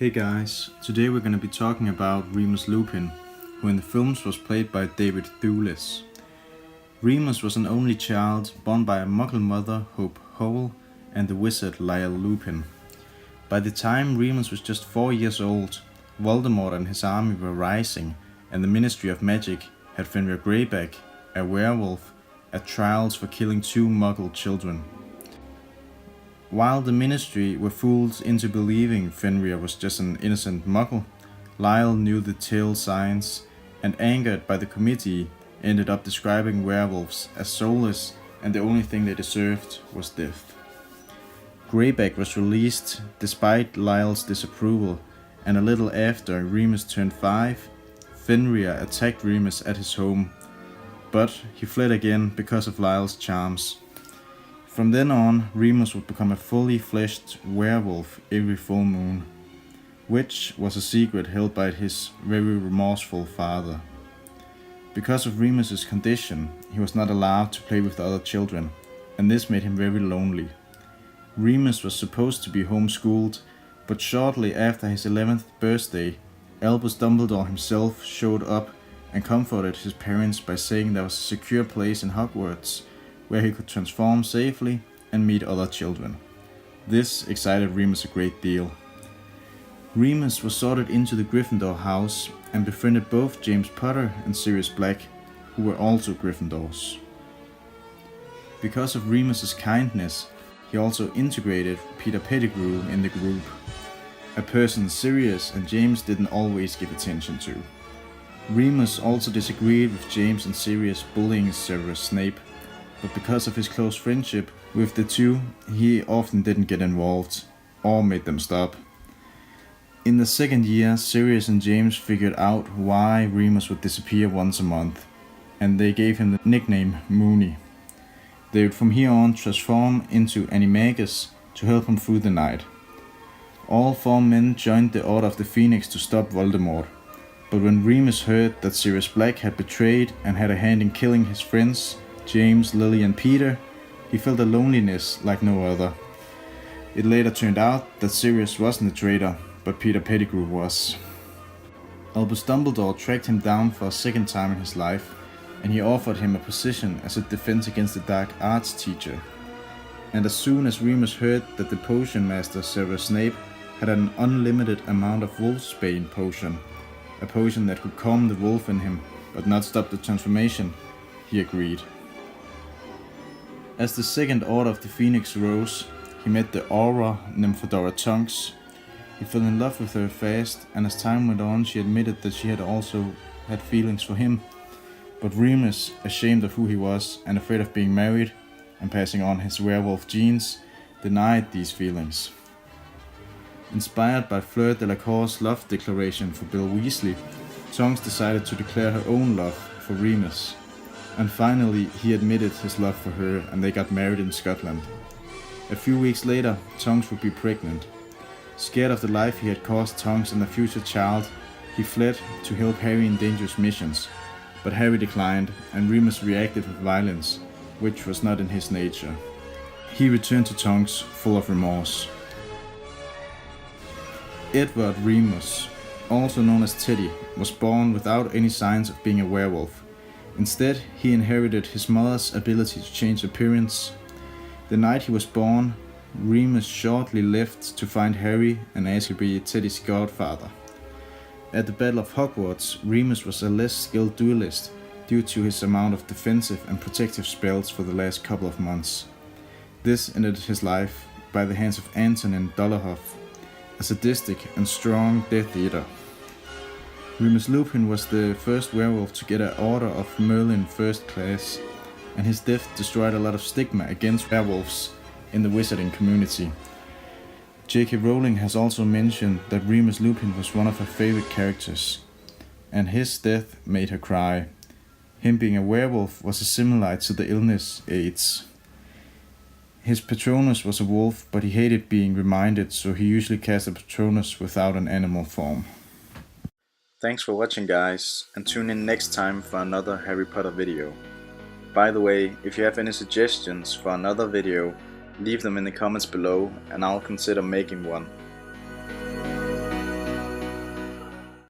Hey guys, today we're going to be talking about Remus Lupin, who in the films was played by David Thewlis. Remus was an only child born by a Muggle mother, Hope Hole, and the wizard Lyle Lupin. By the time Remus was just 4 years old, Voldemort and his army were rising, and the Ministry of Magic had Fenrir Greyback, a werewolf, at trials for killing 2 Muggle children. While the Ministry were fooled into believing Fenrir was just an innocent Muggle, Lyle knew the tale signs, and angered by the committee, ended up describing werewolves as soulless, and the only thing they deserved was death. Greyback was released despite Lyle's disapproval, and a little after Remus turned 5, Fenrir attacked Remus at his home, but he fled again because of Lyle's charms. From then on, Remus would become a fully fleshed werewolf every full moon, which was a secret held by his very remorseful father. Because of Remus's condition, he was not allowed to play with the other children, and this made him very lonely. Remus was supposed to be homeschooled, but shortly after his 11th birthday, Albus Dumbledore himself showed up and comforted his parents by saying there was a secure place in Hogwarts where he could transform safely and meet other children. This excited Remus a great deal. Remus was sorted into the Gryffindor house and befriended both James Potter and Sirius Black, who were also Gryffindors. Because of Remus's kindness, he also integrated Peter Pettigrew in the group, a person Sirius and James didn't always give attention to. Remus also disagreed with James and Sirius bullying Severus Snape, but because of his close friendship with the two, he often didn't get involved, or made them stop. In the second year, Sirius and James figured out why Remus would disappear once a month, and they gave him the nickname Moony. They would from here on transform into Animagus to help him through the night. All 4 men joined the Order of the Phoenix to stop Voldemort, but when Remus heard that Sirius Black had betrayed and had a hand in killing his friends, James, Lily and Peter, he felt a loneliness like no other. It later turned out that Sirius wasn't a traitor, but Peter Pettigrew was. Albus Dumbledore tracked him down for a second time in his life, and he offered him a position as a Defense Against the Dark Arts teacher. And as soon as Remus heard that the potion master Severus Snape had an unlimited amount of Wolfsbane potion, a potion that could calm the wolf in him but not stop the transformation, he agreed. As the Second Order of the Phoenix rose, he met the Auror Nymphadora Tonks. He fell in love with her fast, and as time went on she admitted that she had also had feelings for him. But Remus, ashamed of who he was and afraid of being married and passing on his werewolf genes, denied these feelings. Inspired by Fleur Delacour's love declaration for Bill Weasley, Tonks decided to declare her own love for Remus. And finally, he admitted his love for her and they got married in Scotland. A few weeks later, Tonks would be pregnant. Scared of the life he had caused Tonks and the future child, he fled to help Harry in dangerous missions. But Harry declined, and Remus reacted with violence, which was not in his nature. He returned to Tonks full of remorse. Edward Remus, also known as Teddy, was born without any signs of being a werewolf. Instead, he inherited his mother's ability to change appearance. The night he was born, Remus shortly left to find Harry and ask to be Teddy's godfather. At the Battle of Hogwarts, Remus was a less skilled duelist due to his amount of defensive and protective spells for the last couple of months. This ended his life by the hands of Antonin Dolohov, a sadistic and strong Death Eater. Remus Lupin was the first werewolf to get an Order of Merlin First Class, and his death destroyed a lot of stigma against werewolves in the wizarding community. J.K. Rowling has also mentioned that Remus Lupin was one of her favorite characters, and his death made her cry. Him being a werewolf was a simile to the illness AIDS. His Patronus was a wolf, but he hated being reminded, so he usually cast a Patronus without an animal form. Thanks for watching guys, and tune in next time for another Harry Potter video. By the way, if you have any suggestions for another video, leave them in the comments below and I'll consider making one.